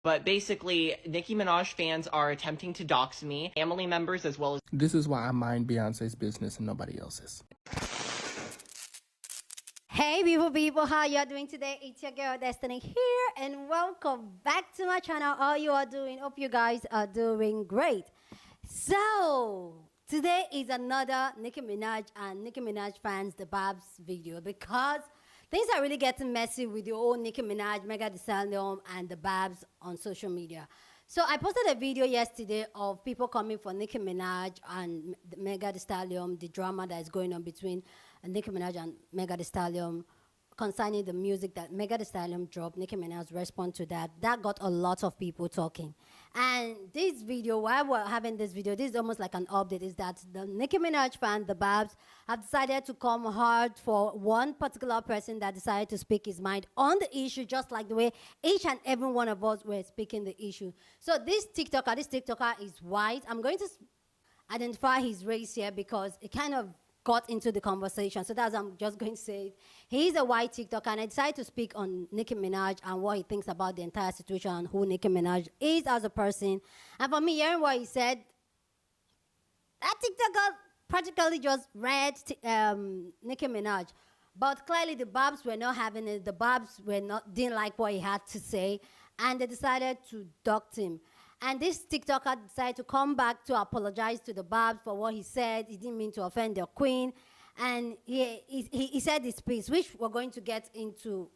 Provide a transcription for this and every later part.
But basically, Nicki Minaj fans are attempting to dox me, family members as well as... This is why I mind Beyonce's business and nobody else's. Hey beautiful people, how you are doing today? It's your girl Destiny here and welcome back to my channel. How you are doing? Hope you guys are doing great. So today is another Nicki Minaj and Nicki Minaj fans the Barbz video, because things are really getting messy with the whole Nicki Minaj, Megan Thee Stallion and the Barbz on social media. So I posted a video yesterday of people coming for Nicki Minaj and Megan Thee Stallion, the drama that is going on between Nicki Minaj and Megan Thee Stallion concerning the music that Megan Thee Stallion dropped. Nicki Minaj respond to that. That got a lot of people talking. And this video, while we're having this video, this is almost like an update, is that the Nicki Minaj fan, the Barbz, have decided to come hard for one particular person that decided to speak his mind on the issue, just like the way each and every one of us were speaking the issue. So this TikToker is white. I'm going to identify his race here because it kind of got into the conversation. So that's, I'm just going to say it. He's a white TikToker, and I decided to speak on Nicki Minaj and what he thinks about the entire situation and who Nicki Minaj is as a person. And for me, hearing what he said, that TikToker practically just read Nicki Minaj. But clearly the Barbz were not having it. The Barbz didn't like what he had to say, and they decided to dox him. And this TikToker decided to come back to apologize to the Barbz for what he said. He didn't mean to offend their queen. And he said this piece, which we're going to get into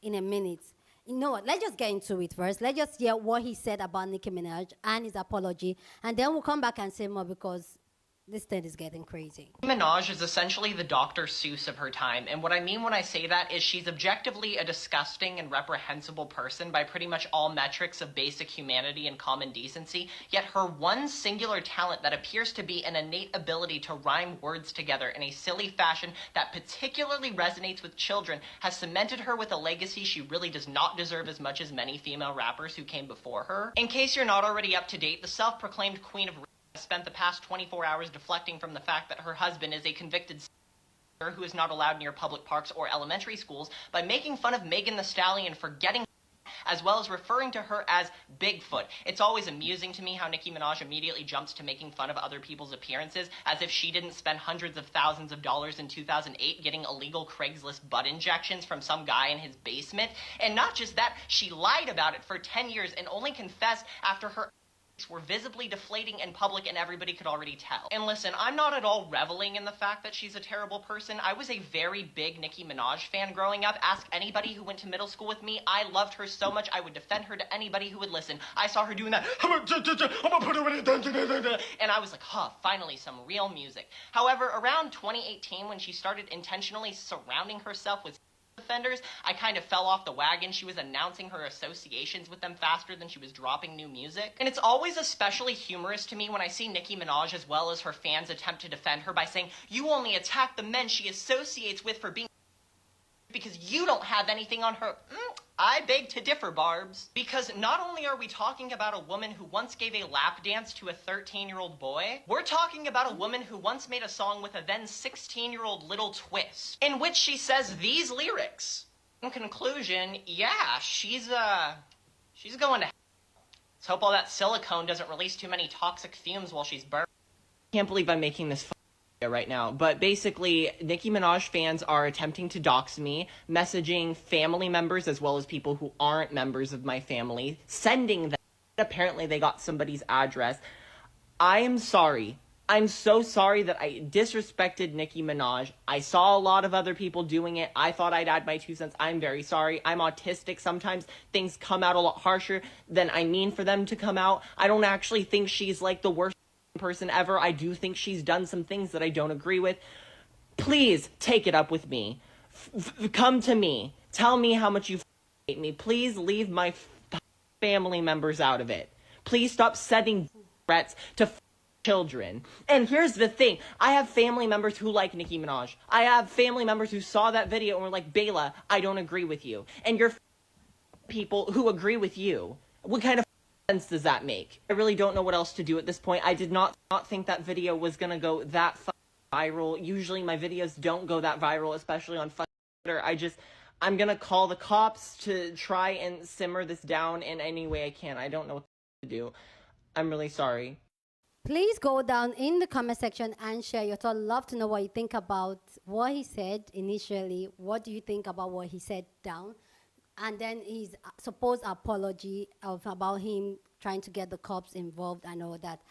in a minute. You know what? Let's just get into it first. Let's just hear what he said about Nicki Minaj and his apology. And then we'll come back and say more, because this thing is getting crazy. Minaj is essentially the Dr. Seuss of her time, and what I mean when I say that is she's objectively a disgusting and reprehensible person by pretty much all metrics of basic humanity and common decency, yet her one singular talent that appears to be an innate ability to rhyme words together in a silly fashion that particularly resonates with children has cemented her with a legacy she really does not deserve as much as many female rappers who came before her. In case you're not already up to date, the self-proclaimed queen of spent the past 24 hours deflecting from the fact that her husband is a convicted who is not allowed near public parks or elementary schools by making fun of Megan Thee Stallion for getting, as well as referring to her as Bigfoot. It's always amusing to me how Nicki Minaj immediately jumps to making fun of other people's appearances, as if she didn't spend hundreds of thousands of dollars in 2008 getting illegal Craigslist butt injections from some guy in his basement. And not just that, she lied about it for 10 years and only confessed after her were visibly deflating in public and everybody could already tell. And listen, I'm not at all reveling in the fact that she's a terrible person. I was a very big Nicki Minaj fan growing up. Ask anybody who went to middle school with me. I loved her so much I would defend her to anybody who would listen. I saw her doing that, I'm gonna put her in a and I was like, huh, finally some real music. However, around 2018, when she started intentionally surrounding herself with offenders, I kind of fell off the wagon. She was announcing her associations with them faster than she was dropping new music. And it's always especially humorous to me when I see Nicki Minaj as well as her fans attempt to defend her by saying, you only attack the men she associates with for being because you don't have anything on her. I beg to differ, Barbz. Because not only are we talking about a woman who once gave a lap dance to a 13-year-old boy, we're talking about a woman who once made a song with a then 16-year-old little twist, in which she says these lyrics. In conclusion, yeah, she's going to hell. Let's hope all that silicone doesn't release too many toxic fumes while she's burning. I can't believe I'm making this right now, but basically Nicki Minaj fans are attempting to dox me, messaging family members as well as people who aren't members of my family, sending them. Apparently they got somebody's address. I am sorry. I'm so sorry that I disrespected Nicki Minaj. I saw a lot of other people doing it. I thought I'd add my 2 cents. I'm very sorry. I'm autistic. Sometimes things come out a lot harsher than I mean for them to come out. I don't actually think she's like the worst person ever. I do think she's done some things that I don't agree with. Please take it up with me. Come to me. Tell me how much you hate me. Please leave my family members out of it. Please stop sending threats to children. And here's the thing. I have family members who like Nicki Minaj. I have family members who saw that video and were like, Bela, I don't agree with you. And you're people who agree with you. What kind of sense does that make? I really don't know what else to do at this point. I did not think that video was gonna go that viral. Usually my videos don't go that viral, especially on Twitter. I'm gonna call the cops to try and simmer this down in any way I can. I don't know what to do. I'm really sorry. Please go down in the comment section and share your thoughts. Love to know what you think about what he said initially. What do you think about what he said down? And then his supposed apology about him trying to get the cops involved and all that.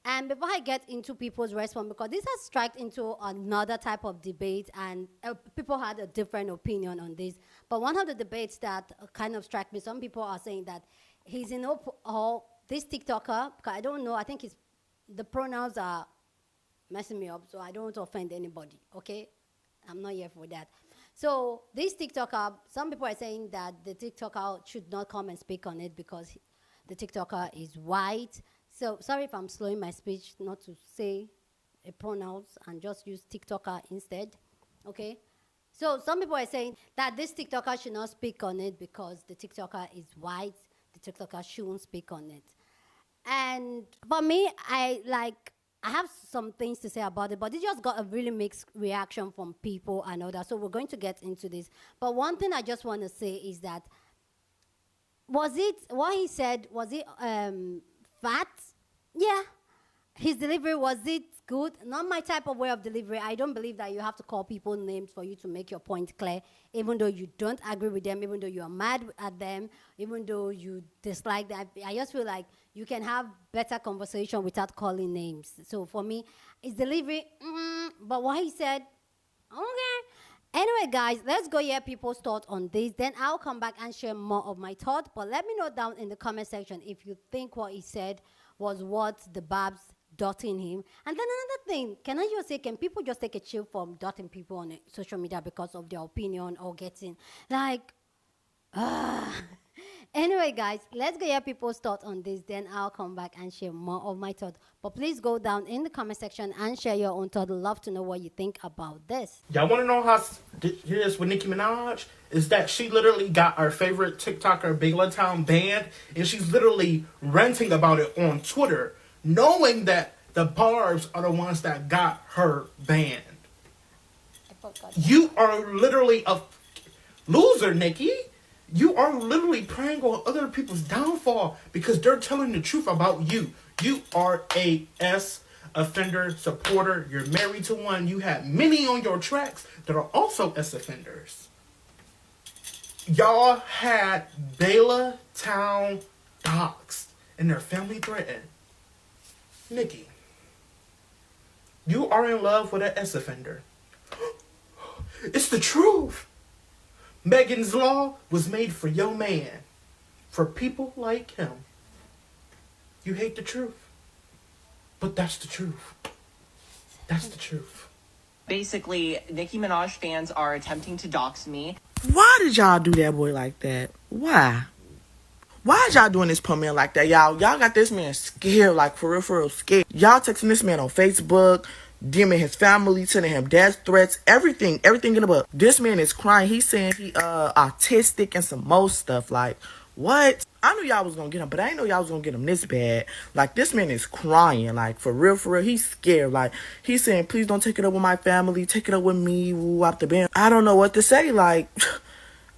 And before I get into people's response, because this has struck into another type of debate, and people had a different opinion on this. But one of the debates that kind of struck me, some people are saying that he's in this TikToker, because I don't know, I think the pronouns are messing me up, so I don't want to offend anybody, okay? I'm not here for that. So this TikToker, some people are saying that the TikToker should not come and speak on it because the TikToker is white. So sorry if I'm slowing my speech not to say a pronouns and just use TikToker instead, okay? So some people are saying that this TikToker should not speak on it because the TikToker is white. The TikToker shouldn't speak on it. And for me, I have some things to say about it, but it just got a really mixed reaction from people and all that. So we're going to get into this. But one thing I just want to say is that, what he said, was it fat? Yeah. His delivery, was it good? Not my type of way of delivery. I don't believe that you have to call people names for you to make your point clear, even though you don't agree with them, even though you are mad at them, even though you dislike them. I just feel like you can have better conversation without calling names. So for me, his delivery, but what he said, okay. Anyway, guys, let's go hear people's thoughts on this. Then I'll come back and share more of my thoughts. But let me know down in the comment section if you think what he said was what the Barbz dotting him. And then another thing, can I just say, can people just take a chill from dotting people on social media because of their opinion or getting, like, Anyway, guys, let's get your people's thoughts on this. Then I'll come back and share more of my thoughts. But please go down in the comment section and share your own thoughts. I'd love to know what you think about this. Y'all want to know how it is with Nicki Minaj? Is that she literally got our favorite TikToker, Big La Town, banned, and she's literally ranting about it on Twitter, knowing that the Barbz are the ones that got her banned. You are literally a loser, Nicki. You are literally preying on other people's downfall because they're telling the truth about you. You are a offender supporter. You're married to one. You have many on your tracks that are also offenders. Y'all had Bela Town doxxed and their family threatened. Nicki, you are in love with an offender. It's the truth. Megan's Law was made for your man. For people like him. You hate the truth. But that's the truth. That's the truth. Basically, Nicki Minaj fans are attempting to dox me. Why did y'all do that boy like that? Why? Why is y'all doing this poor man like that? Y'all got this man scared, like for real scared. Y'all texting this man on Facebook, DMing his family, sending him death threats, everything in the book. This man is crying. He's saying he autistic and some more stuff. Like, what? I knew y'all was gonna get him, but I didn't know y'all was gonna get him this bad. Like, this man is crying. Like, for real, he's scared. Like, he's saying, please don't take it up with my family. Take it up with me. Woo, out the band. I don't know what to say. Like,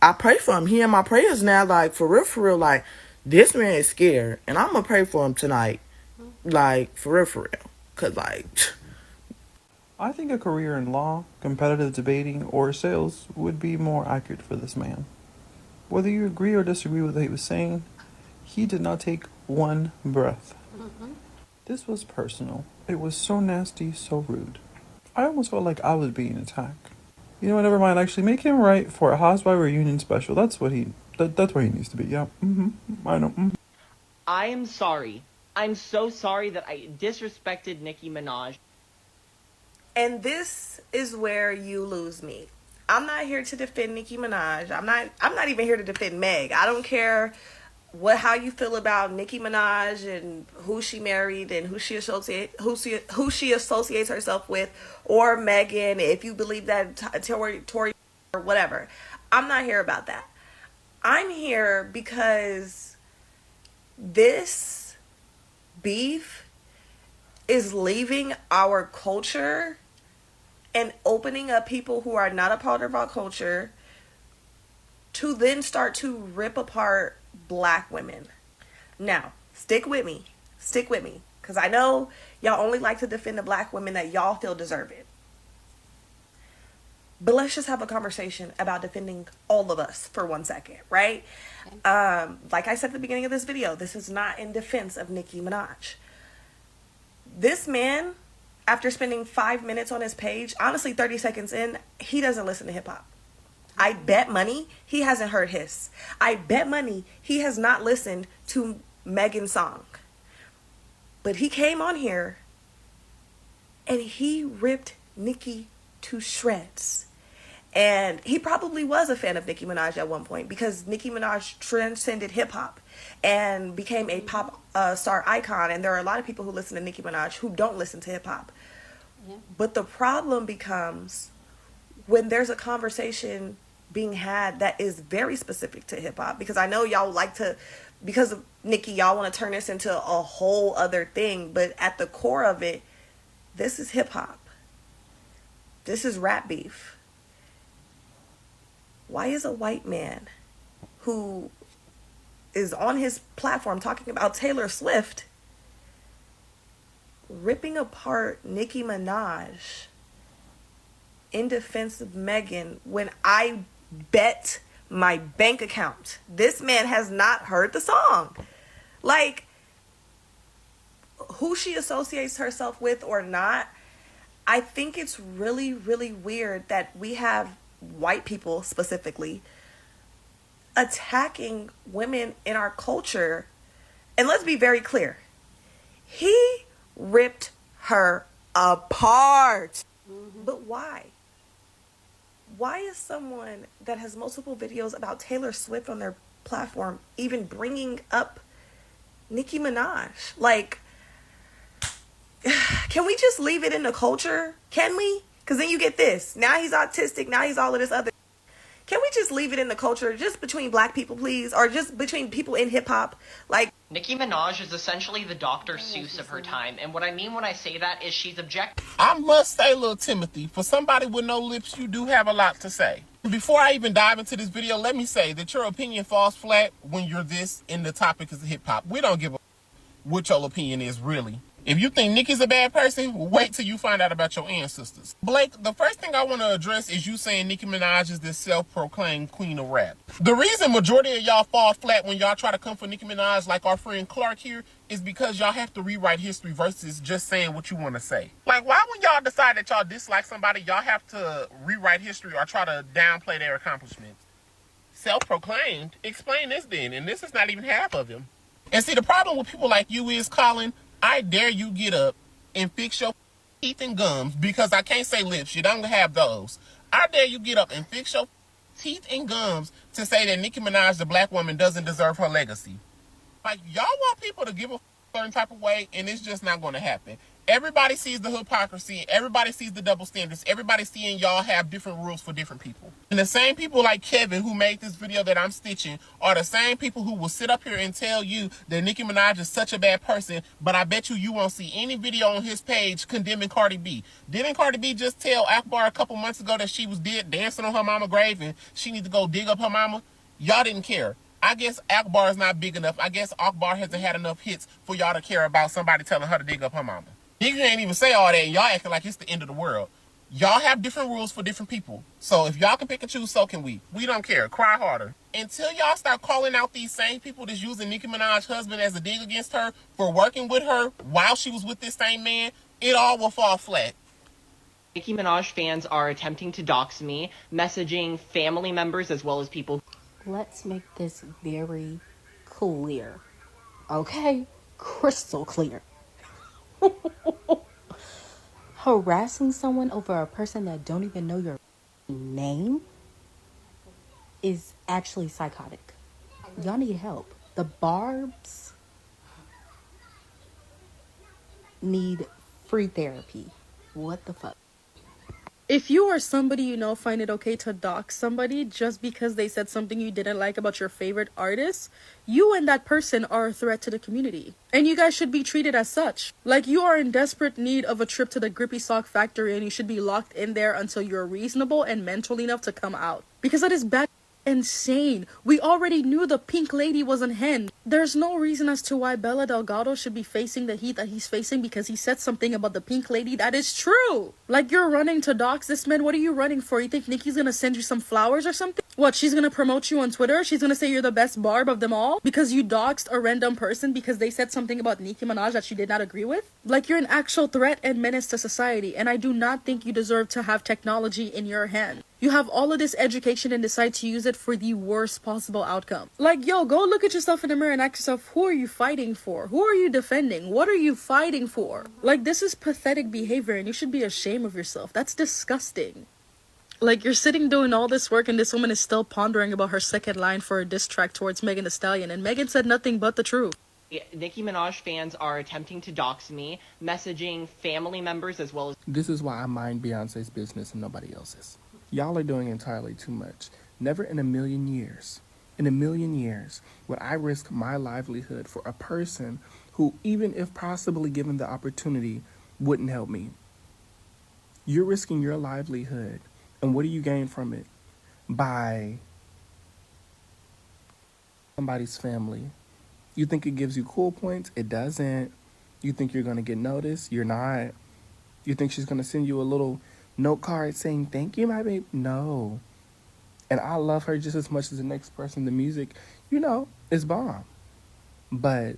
I pray for him. He in my prayers now. Like, for real. Like, this man is scared. And I'm gonna pray for him tonight. Like, for real. Cause, like... I think a career in law, competitive debating, or sales would be more accurate for this man. Whether you agree or disagree with what he was saying, he did not take one breath. This was personal. It was so nasty, so rude. I almost felt like I was being attacked. You know what, never mind. Actually, make him right for a housewife reunion special. That's what that's where he needs to be. Yeah, I know. I am sorry. I'm so sorry that I disrespected Nicki Minaj. And this is where you lose me. I'm not here to defend Nicki Minaj. I'm not even here to defend Meg. I don't care how you feel about Nicki Minaj and who she married and who she associates herself with, or Megan, if you believe that Tory or whatever. I'm not here about that. I'm here because this beef is leaving our culture and opening up people who are not a part of our culture to then start to rip apart black women. Now, stick with me, because I know y'all only like to defend the black women that y'all feel deserve it. But let's just have a conversation about defending all of us for 1 second, right? Like I said at the beginning of this video, this is not in defense of Nicki Minaj. This man, after spending 5 minutes on his page, honestly 30 seconds in, he doesn't listen to hip hop. I bet money he hasn't heard Hiss. I bet money he has not listened to Megan's song. But he came on here and he ripped Nicki to shreds. And he probably was a fan of Nicki Minaj at one point, because Nicki Minaj transcended hip hop and became a pop star icon. And there are a lot of people who listen to Nicki Minaj who don't listen to hip hop. Yeah. But the problem becomes when there's a conversation being had that is very specific to hip hop, because I know y'all like to, because of Nicki, y'all want to turn this into a whole other thing. But at the core of it, this is hip hop. This is rap beef. Why is a white man who is on his platform talking about Taylor Swift ripping apart Nicki Minaj in defense of Megan when I bet my bank account this man has not heard the song? Like, who she associates herself with or not, I think it's really, really weird that we have white people specifically attacking women in our culture. And let's be very clear, he ripped her apart. But why is someone that has multiple videos about Taylor Swift on their platform even bringing up Nicki Minaj? Like, can we just leave it in the culture? Can we? Because then you get this. Now he's autistic. Now he's all of this other. Can we just leave it in the culture, just between black people, please? Or just between people in hip hop? Like, Nicki Minaj is essentially the Dr. Seuss of her time. And what I mean when I say that is she's I must say, Lil Timothy, for somebody with no lips, you do have a lot to say. Before I even dive into this video, let me say that your opinion falls flat when you're this in the topic of hip hop. We don't give a what your opinion is, really. If you think Nicki's a bad person, wait till you find out about your ancestors. Blake, the first thing I want to address is you saying Nicki Minaj is this self-proclaimed queen of rap. The reason majority of y'all fall flat when y'all try to come for Nicki Minaj, like our friend Clark here, is because y'all have to rewrite history versus just saying what you want to say. Like, why when y'all decide that y'all dislike somebody, y'all have to rewrite history or try to downplay their accomplishments? Self-proclaimed? Explain this then, and this is not even half of him. And see, the problem with people like you is, Colin, I dare you get up and fix your teeth and gums, because I can't say lips. You don't have those. I dare you get up and fix your teeth and gums to say that Nicki Minaj, the black woman, doesn't deserve her legacy. Like, y'all want people to give a certain type of way, and it's just not going to happen. Everybody sees the hypocrisy. Everybody sees the double standards. Everybody seeing y'all have different rules for different people. And the same people like Kevin, who made this video that I'm stitching, are the same people who will sit up here and tell you that Nicki Minaj is such a bad person, but I bet you won't see any video on his page condemning Cardi B. Didn't Cardi B just tell Akbar a couple months ago that she was dead dancing on her mama's grave and she needs to go dig up her mama? Y'all didn't care. I guess Akbar is not big enough. I guess Akbar hasn't had enough hits for y'all to care about somebody telling her to dig up her mama. Niggas ain't even say all that, and y'all acting like it's the end of the world. Y'all have different rules for different people. So if y'all can pick and choose, so can we. We don't care. Cry harder. Until y'all start calling out these same people that's using Nicki Minaj's husband as a dig against her for working with her while she was with this same man, it all will fall flat. Nicki Minaj fans are attempting to dox me, messaging family members as well as people. Let's make this very clear. Okay? Crystal clear. Harassing someone over a person that don't even know your name is actually psychotic. Y'all need help. The Barbz need free therapy. What the fuck? If you or somebody you know find it okay to dox somebody just because they said something you didn't like about your favorite artist, you and that person are a threat to the community. And you guys should be treated as such. Like, you are in desperate need of a trip to the Grippy Sock factory and you should be locked in there until you're reasonable and mental enough to come out. Because that is bad insane. We already knew the pink lady wasn't hen. There's no reason as to why Bella Delgado should be facing the heat that he's facing because he said something about the pink lady that is true. Like, you're running to dox this man. What are you running for? You think Niki's gonna send you some flowers or something? What, she's gonna promote you on Twitter? She's gonna say you're the best barb of them all? Because you doxed a random person because they said something about Nicki Minaj that she did not agree with? Like, you're an actual threat and menace to society, and I do not think you deserve to have technology in your hand. You have all of this education and decide to use it for the worst possible outcome. Like, yo, go look at yourself in the mirror and ask yourself, who are you fighting for? Who are you defending? What are you fighting for? Like, this is pathetic behavior and you should be ashamed of yourself. That's disgusting. Like, you're sitting doing all this work and this woman is still pondering about her second line for a diss track towards Megan Thee Stallion, and Megan said nothing but the truth. Nicki Minaj fans are attempting to dox me, messaging family members as well as... This is why I mind Beyonce's business and nobody else's. Y'all are doing entirely too much. Never in a million years, would I risk my livelihood for a person who, even if possibly given the opportunity, wouldn't help me. You're risking your livelihood, and what do you gain from it? By somebody's family. You think it gives you cool points? It doesn't. You think you're going to get noticed? You're not. You think she's going to send you a little note card saying, thank you, my baby? No. And I love her just as much as the next person. The music, you know, is bomb. But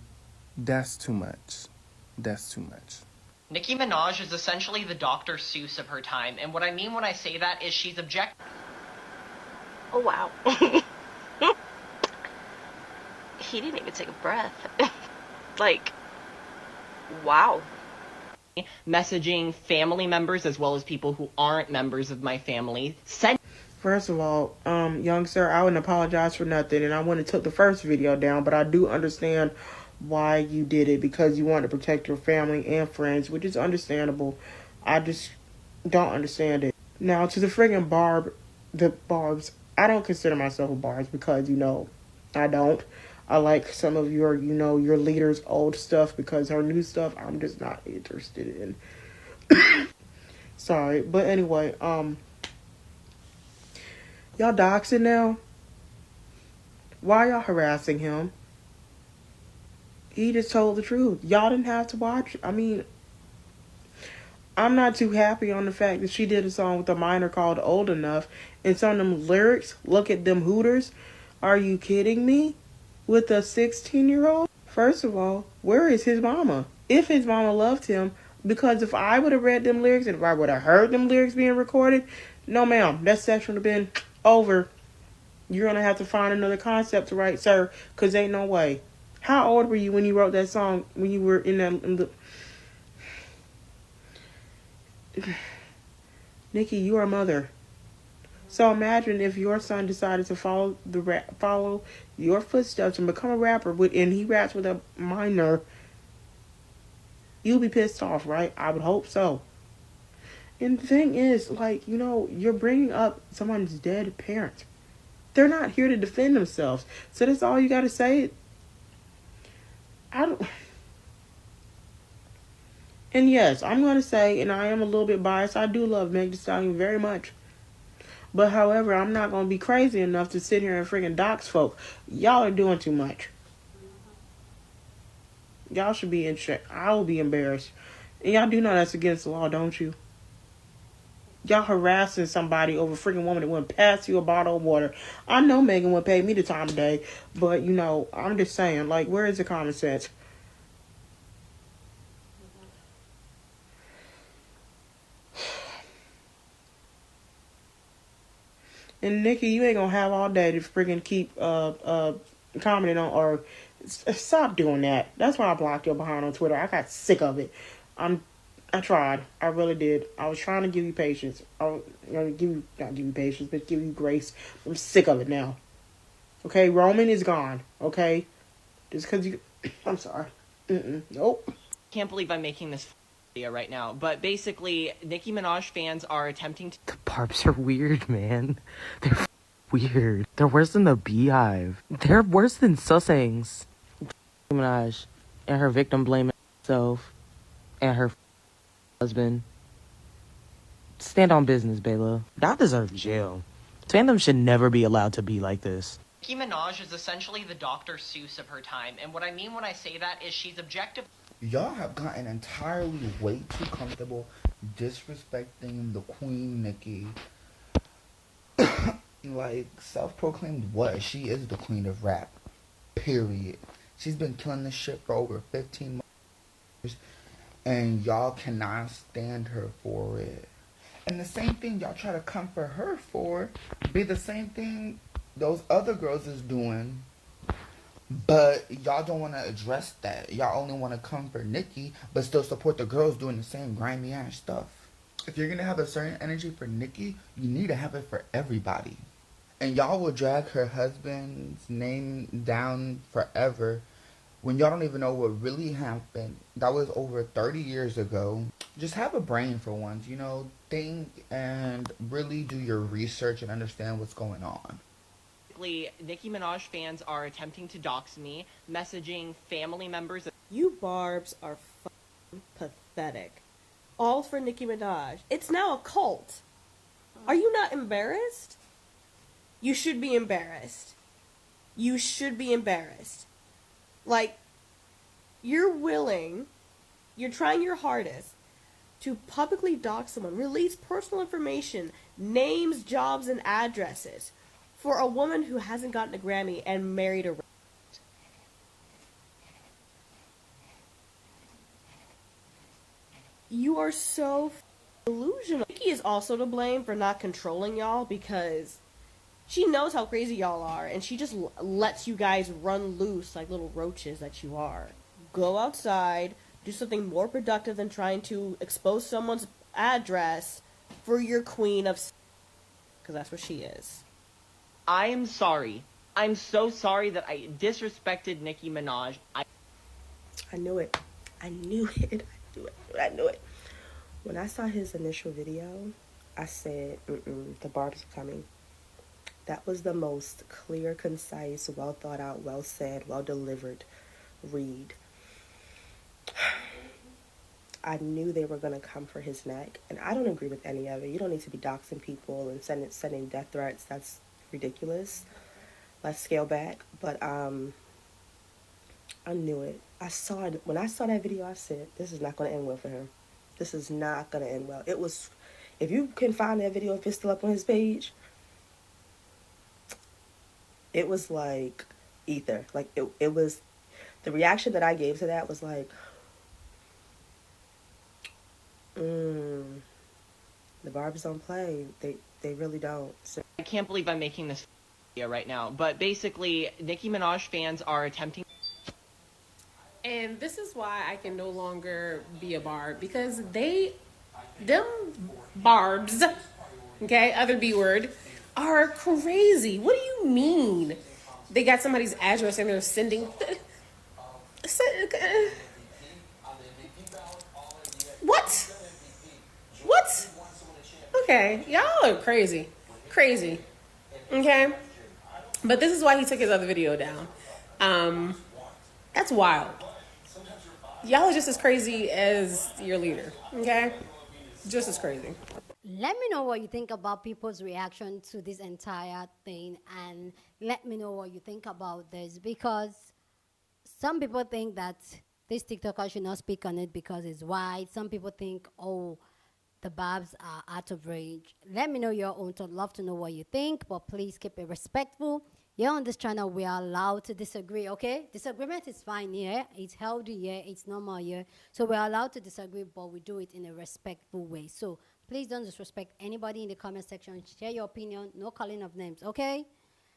that's too much. That's too much. Nicki Minaj is essentially the Dr. Seuss of her time, and what I mean when I say that is she's Oh, wow. He didn't even take a breath. Like, wow. Messaging family members as well as people who aren't members of my family. First of all, young sir, I wouldn't apologize for nothing, and I wouldn't have took the first video down, but I do understand why you did it, because you want to protect your family and friends, which is understandable. I just don't understand it. Now, to the friggin' Barbz, I don't consider myself a Barbz because, you know, I don't. I like some of your, you know, your leader's old stuff, because her new stuff I'm just not interested in. Sorry, but anyway, y'all doxing now? Why y'all harassing him? He just told the truth. Y'all didn't have to watch. I mean, I'm not too happy on the fact that she did a song with a minor called Old Enough, and some of them lyrics, look at them hooters. Are you kidding me? With a 16-year-old? First of all, where is his mama? If his mama loved him, because if I would have read them lyrics and if I would have heard them lyrics being recorded, no ma'am, that section would have been over. You're going to have to find another concept to write, sir, because ain't no way. How old were you when you wrote that song, when you were in the... Nikki, you are a mother. So imagine if your son decided to follow your footsteps and become a rapper, and he raps with a minor. You'll be pissed off, right? I would hope so. And the thing is, like, you know, you're bringing up someone's dead parent. They're not here to defend themselves. So that's all you got to say. And yes, I'm going to say, and I am a little bit biased, I do love Megan Thee Stallion very much. But however, I'm not going to be crazy enough to sit here and freaking dox folk. Y'all are doing too much. Y'all should be in shit. I will be embarrassed. And y'all do know that's against the law, don't you? Y'all harassing somebody over a freaking woman that wouldn't pass you a bottle of water. I know Megan would pay me the time of day. But, you know, I'm just saying, like, where is the common sense? And Nikki, you ain't gonna have all day to freaking keep commenting on, or stop doing that. That's why I blocked your behind on Twitter. I got sick of it. I tried. I really did. I was trying to give you patience. I was gonna not give you patience, but give you grace. I'm sick of it now. Okay, Roman is gone. Okay, just because you. I'm sorry. Nope. Can't believe I'm making this video right now, but basically, Nicki Minaj fans are attempting to... The Barbz are weird, man. They're weird. They're worse than the Beehive. They're worse than Sussangs. Nicki Minaj and her victim blaming herself and her husband. Stand on business, Bela. Y'all deserve jail. Fandom should never be allowed to be like this. Nicki Minaj is essentially the Dr. Seuss of her time, and what I mean when I say that is she's objective. Y'all have gotten entirely way too comfortable disrespecting the Queen Nicki. Like, self-proclaimed what? She is the queen of rap. Period. She's been killing this shit for over 15 months, and y'all cannot stand her for it. And the same thing y'all try to come for her for be the same thing those other girls is doing. But y'all don't want to address that. Y'all only want to come for Nicki, but still support the girls doing the same grimy ass stuff. If you're going to have a certain energy for Nicki, you need to have it for everybody. And y'all will drag her husband's name down forever when y'all don't even know what really happened. That was over 30 years ago. Just have a brain for once, you know. Think and really do your research and understand what's going on. Nicki Minaj fans are attempting to dox me, messaging family members. You Barbz are f***ing pathetic. All for Nicki Minaj. It's now a cult. Are you not embarrassed? You should be embarrassed. You should be embarrassed. Like, you're trying your hardest to publicly dox someone, release personal information, names, jobs, and addresses for a woman who hasn't gotten a Grammy and married a... You are so delusional. Nicki is also to blame for not controlling y'all because she knows how crazy y'all are and she just lets you guys run loose like little roaches that you are. Go outside, do something more productive than trying to expose someone's address for your queen of... because that's what she is. I am sorry. I'm so sorry that I disrespected Nicki Minaj. I knew it. I knew it. I knew it. When I saw his initial video, I said, the Barbz are coming. That was the most clear, concise, well thought out, well said, well delivered read. I knew they were going to come for his neck, and I don't agree with any of it. You don't need to be doxing people and sending death threats. That's ridiculous. Let's scale back. But I knew it. When I saw that video, I said, this is not going to end well for him. This is not going to end well. It was, if you can find that video, if it's still up on his page, it was like ether. Like it was, the reaction that I gave to that was like, the Barbz don't play. They really don't. So. I can't believe I'm making this video right now, but basically, Nicki Minaj fans are attempting. And this is why I can no longer be a Barb, because them Barbs, okay, other B word, are crazy. What do you mean? They got somebody's address and they're sending. What? What? Okay, y'all are crazy. Crazy. Okay? But this is why he took his other video down. That's wild. Y'all are just as crazy as your leader. Okay? Just as crazy. Let me know what you think about people's reaction to this entire thing, and let me know what you think about this, because some people think that this TikToker should not speak on it because it's white. Some people think, oh, the Barbz are out of range. Let me know your own thought. Love to know what you think, but please keep it respectful. Here on this channel, we are allowed to disagree, okay? Disagreement is fine here. It's healthy here. It's normal here. So we're allowed to disagree, but we do it in a respectful way. So please don't disrespect anybody in the comment section. Share your opinion. No calling of names, okay?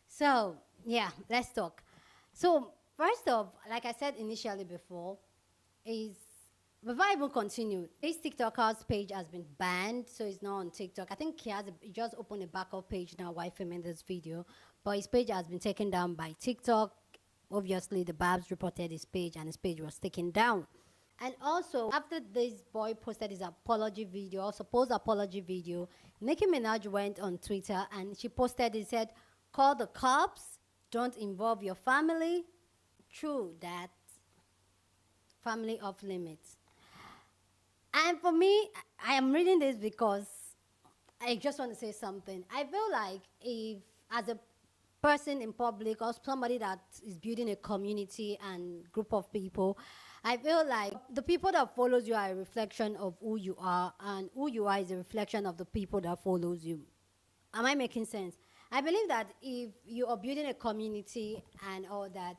So, yeah, let's talk. So, first off, like I said initially before, before I even continue, this TikToker's page has been banned, so it's not on TikTok. I think he just opened a backup page now while filming this video, but his page has been taken down by TikTok. Obviously, the Barbz reported his page, and his page was taken down. And also, after this boy posted his apology video, supposed apology video, Nicki Minaj went on Twitter and she posted, it said, call the cops, don't involve your family. True that. Family off limits. And for me, I am reading this because I just want to say something. I feel like if, as a person in public or somebody that is building a community and group of people, I feel like the people that follows you are a reflection of who you are, and who you are is a reflection of the people that follows you. Am I making sense? I believe that if you are building a community and all that,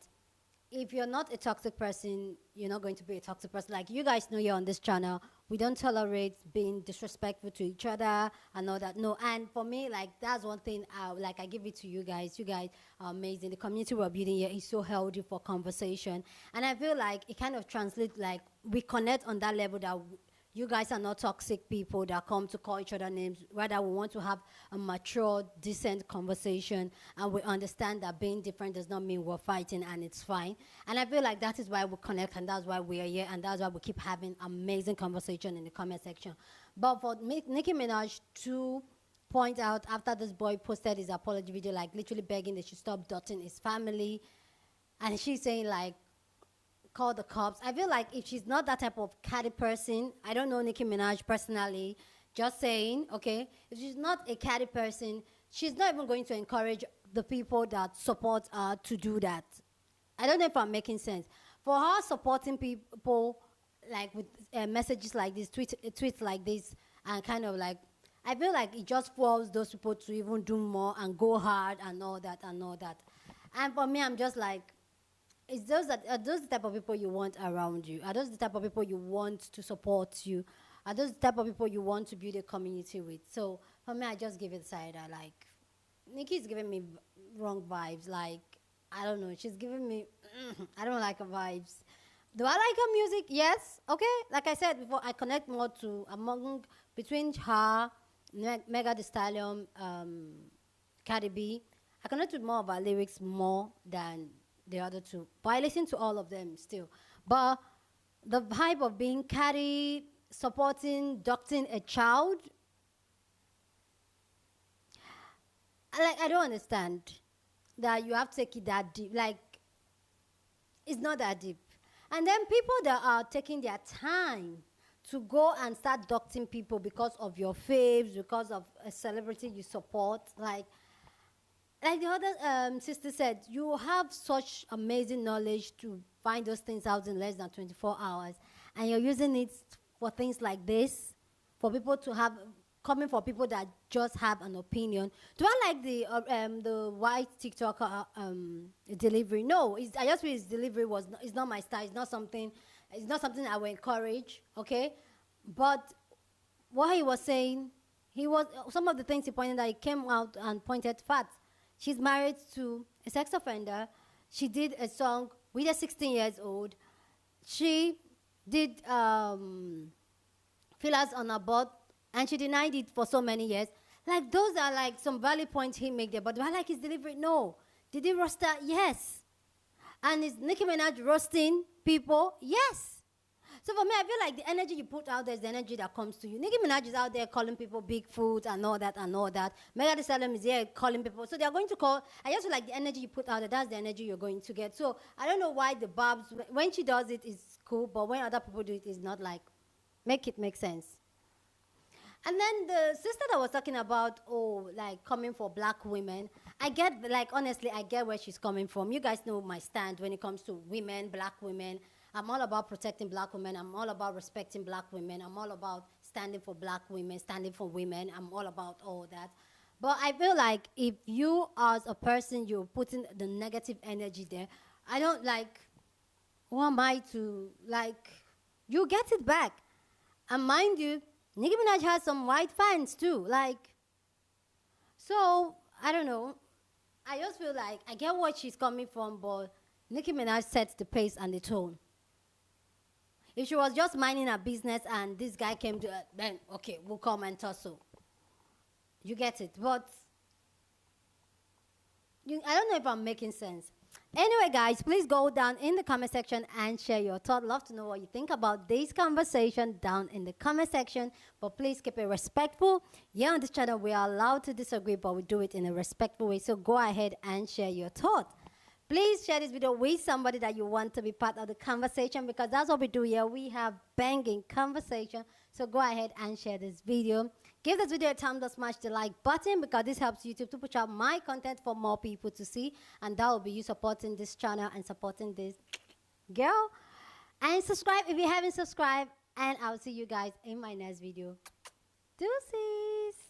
if you're not a toxic person, you're not going to be a toxic person. Like you guys know, here on this channel, we don't tolerate being disrespectful to each other and all that. No, and for me, like that's one thing. I give it to you guys. You guys are amazing. The community we're building here is so healthy for conversation, and I feel like it kind of translates. Like we connect on that level that. You guys are not toxic people that come to call each other names. Rather, we want to have a mature, decent conversation, and we understand that being different does not mean we're fighting, and it's fine. And I feel like that is why we connect, and that's why we are here, and that's why we keep having amazing conversation in the comment section. But for Nicki Minaj to point out after this boy posted his apology video, like literally begging that she stop dotting his family, and she's saying like, call the cops. I feel like if she's not that type of catty person, I don't know Nicki Minaj personally, just saying, okay, if she's not a catty person, she's not even going to encourage the people that support her to do that. I don't know if I'm making sense. For her supporting people, like with messages like this, tweets like this, and kind of like, I feel like it just forces those people to even do more and go hard and all that and all that. And for me, I'm just like, are those the type of people you want around you? Are those the type of people you want to support you? Are those the type of people you want to build a community with? So for me, I just give it side. I like, Nikki is giving me wrong vibes. Like, I don't know. She's giving me, I don't like her vibes. Do I like her music? Yes. Okay. Like I said before, I connect more to between her, Mega Thee Stallion, Cardi B. I connect with more of her lyrics more than the other two. But I listen to all of them still. But the vibe of being catty, supporting, doctoring a child, I don't understand that you have to take it that deep. Like, it's not that deep. And then people that are taking their time to go and start doctoring people because of your faves, because of a celebrity you support, like the other sister said, you have such amazing knowledge to find those things out in less than 24 hours. And you're using it for things like this, for people to have, coming for people that just have an opinion. Do I like the white TikToker delivery? No, I just feel his delivery is not my style. It's not something I would encourage, okay? But what he was saying, some of the things he pointed out, he came out and pointed facts. She's married to a sex offender. She did a song with a 16 years old. She did fillers on her butt, and she denied it for so many years. Like, those are like some valid points he made there. But do I like his delivery? No. Did he roast her? Yes. And is Nicki Minaj roasting people? Yes. So for me, I feel like the energy you put out there is the energy that comes to you. Nicki Minaj is out there calling people Bigfoot and all that and all that. Mega Thee Stallion is here calling people. So they're going to call. I just feel like the energy you put out there, that's the energy you're going to get. So I don't know why the Barbz, when she does it, is cool. But when other people do it, it's not like, make it make sense. And then the sister that was talking about, like coming for black women, I get, like, honestly, I get where she's coming from. You guys know my stand when it comes to women, black women. I'm all about protecting black women. I'm all about respecting black women. I'm all about standing for black women, standing for women. I'm all about all that. But I feel like if you, as a person, you're putting the negative energy there, I don't like, who am I to, like, you get it back. And mind you, Nicki Minaj has some white fans too, like, so, I don't know. I just feel like, I get what she's coming from, but Nicki Minaj sets the pace and the tone. If she was just minding her business and this guy came to her, then, okay, we'll come and tussle. You get it, but I don't know if I'm making sense. Anyway, guys, please go down in the comment section and share your thought. Love to know what you think about this conversation down in the comment section. But please keep it respectful. Here on this channel, we are allowed to disagree, but we do it in a respectful way. So go ahead and share your thought. Please share this video with somebody that you want to be part of the conversation, because that's what we do here. We have banging conversation. So go ahead and share this video. Give this video a thumbs up, smash the like button because this helps YouTube to push out my content for more people to see. And that will be you supporting this channel and supporting this girl. And subscribe if you haven't subscribed. And I'll see you guys in my next video. Deuces.